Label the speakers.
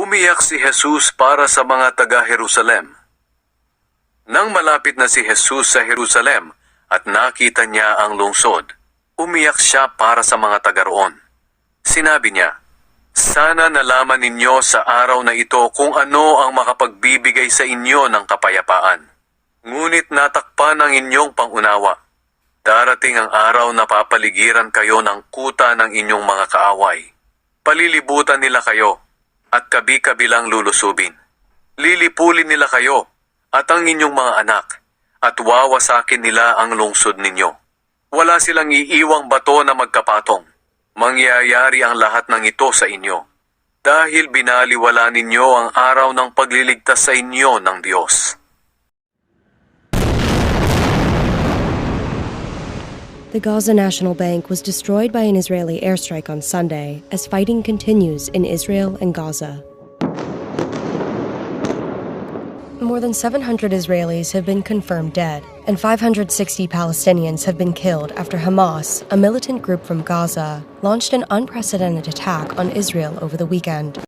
Speaker 1: Umiyak si Jesus para sa mga taga-Jerusalem. Nang malapit na si Jesus sa Jerusalem at nakita niya ang lungsod, umiyak siya para sa mga taga roon. Sinabi niya, "Sana nalaman ninyo sa araw na ito kung ano ang makapagbibigay sa inyo ng kapayapaan. Ngunit natakpan ang inyong pangunawa. Darating ang araw na papaligiran kayo ng kuta ng inyong mga kaaway. Palilibutan nila kayo at kabi-kabilang lulusubin. Lilipulin nila kayo at ang inyong mga anak at wawasakin nila ang lungsod ninyo. Wala silang iiwang bato na magkapatong. Mangyayari ang lahat ng ito sa inyo dahil binaliwala ninyo ang araw ng pagliligtas sa inyo ng Diyos."
Speaker 2: The Gaza National Bank was destroyed by an Israeli airstrike on Sunday as fighting continues in Israel and Gaza. More than 700 Israelis have been confirmed dead, and 560 Palestinians have been killed after Hamas, a militant group from Gaza, launched an unprecedented attack on Israel over the weekend.